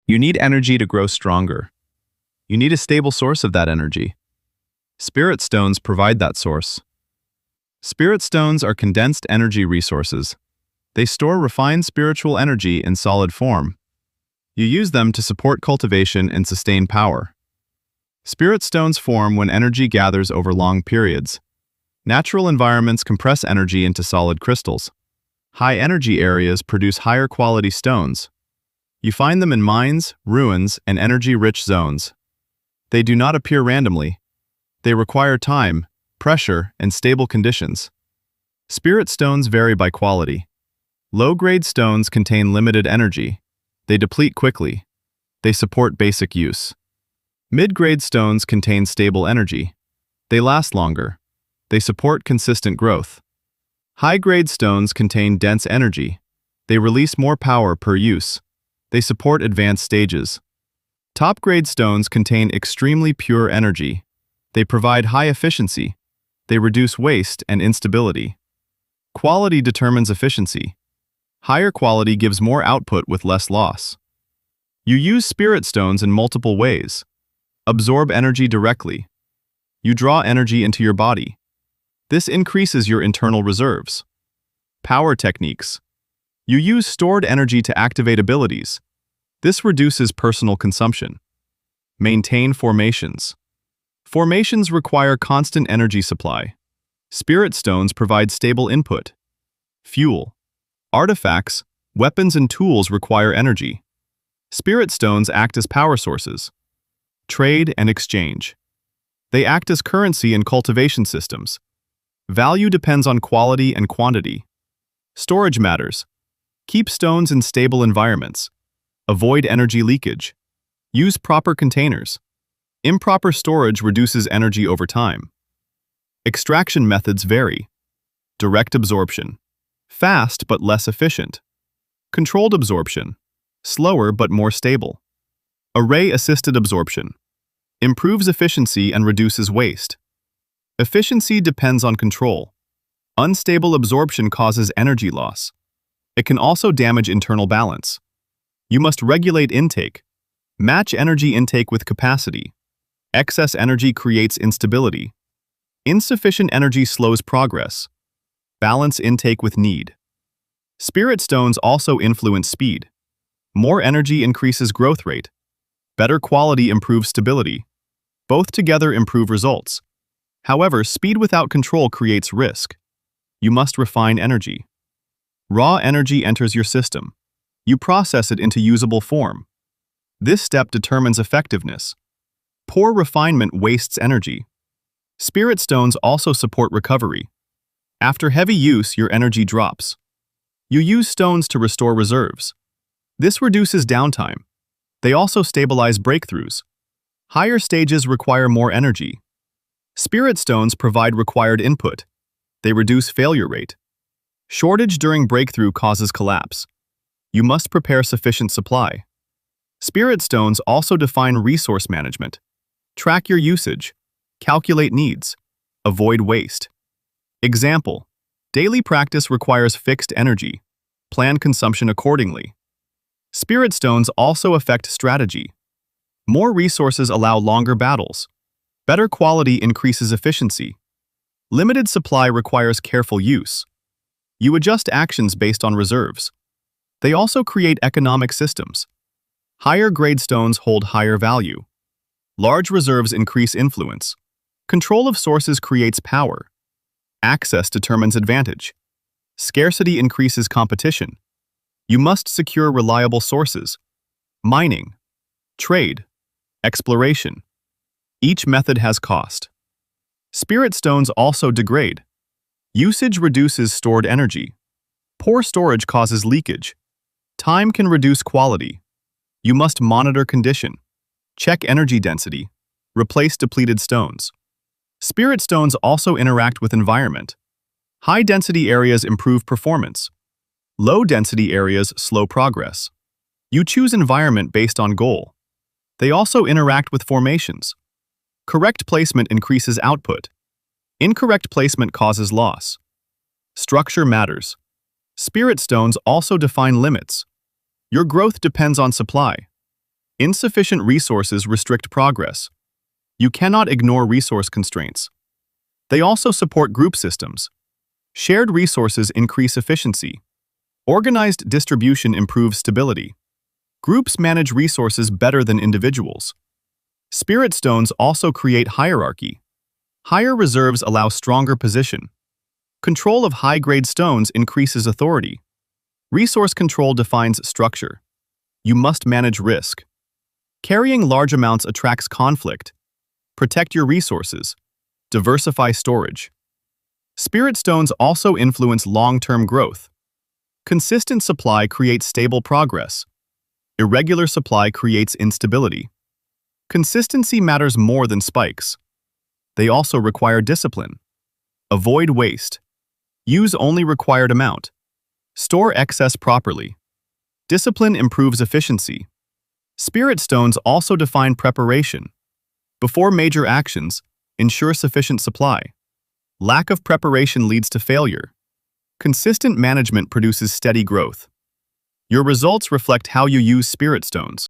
You need energy to grow stronger. You need a stable source of that energy. Spirit stones provide that source. Spirit stones are condensed energy resources. They store refined spiritual energy in solid form. You use them to support cultivation and sustain power. Spirit stones form when energy gathers over long periods. Natural environments compress energy into solid crystals. High energy areas produce higher quality stones. You find them in mines, ruins, and energy-rich zones. They do not appear randomly. They require time, pressure, and stable conditions. Spirit stones vary by quality. Low-grade stones contain limited energy. They deplete quickly. They support basic use. Mid-grade stones contain stable energy. They last longer. They support consistent growth. High-grade stones contain dense energy. They release more power per use. They support advanced stages. Top-grade stones contain extremely pure energy. They provide high efficiency. They reduce waste and instability. Quality determines efficiency. Higher quality gives more output with less loss. You use spirit stones in multiple ways. Absorb energy directly. You draw energy into your body. This increases your internal reserves. Power techniques. You use stored energy to activate abilities. This reduces personal consumption. Maintain formations. Formations require constant energy supply. Spirit stones provide stable input. Fuel. Artifacts, weapons, and tools require energy. Spirit stones act as power sources. Trade and exchange. They act as currency in cultivation systems. Value depends on quality and quantity. Storage matters. Keep stones in stable environments. Avoid energy leakage. Use proper containers. Improper storage reduces energy over time. Extraction methods vary. Direct absorption. Fast but less efficient. Controlled absorption. Slower but more stable. Array-assisted absorption. Improves efficiency and reduces waste. Efficiency depends on control. Unstable absorption causes energy loss. It can also damage internal balance. You must regulate intake. Match energy intake with capacity. Excess energy creates instability. Insufficient energy slows progress. Balance intake with need. Spirit stones also influence speed. More energy increases growth rate. Better quality improves stability. Both together improve results. However, speed without control creates risk. You must refine energy. Raw energy enters your system. You process it into usable form. This step determines effectiveness. Poor refinement wastes energy. Spirit stones also support recovery. After heavy use, your energy drops. You use stones to restore reserves. This reduces downtime. They also stabilize breakthroughs. Higher stages require more energy. Spirit stones provide required input. They reduce failure rate. Shortage during breakthrough causes collapse. You must prepare sufficient supply. Spirit stones also define resource management. Track your usage. Calculate needs. Avoid waste. Example: daily practice requires fixed energy. Plan consumption accordingly. Spirit stones also affect strategy. More resources allow longer battles. Better quality increases efficiency. Limited supply requires careful use. You adjust actions based on reserves. They also create economic systems. Higher grade stones hold higher value. Large reserves increase influence. Control of sources creates power. Access determines advantage. Scarcity increases competition. You must secure reliable sources. Mining, trade, exploration. Each method has cost. Spirit stones also degrade. Usage reduces stored energy. Poor storage causes leakage. Time can reduce quality. You must monitor condition. Check energy density. Replace depleted stones. Spirit stones also interact with environment. High-density areas improve performance. Low-density areas slow progress. You choose environment based on goal. They also interact with formations. Correct placement increases output. Incorrect placement causes loss. Structure matters. Spirit stones also define limits. Your growth depends on supply. Insufficient resources restrict progress. You cannot ignore resource constraints. They also support group systems. Shared resources increase efficiency. Organized distribution improves stability. Groups manage resources better than individuals. Spirit stones also create hierarchy. Higher reserves allow stronger position. Control of high-grade stones increases authority. Resource control defines structure. You must manage risk. Carrying large amounts attracts conflict. Protect your resources. Diversify storage. Spirit stones also influence long-term growth. Consistent supply creates stable progress. Irregular supply creates instability. Consistency matters more than spikes. They also require discipline. Avoid waste. Use only required amount. Store excess properly. Discipline improves efficiency. Spirit stones also define preparation. Before major actions, ensure sufficient supply. Lack of preparation leads to failure. Consistent management produces steady growth. Your results reflect how you use spirit stones.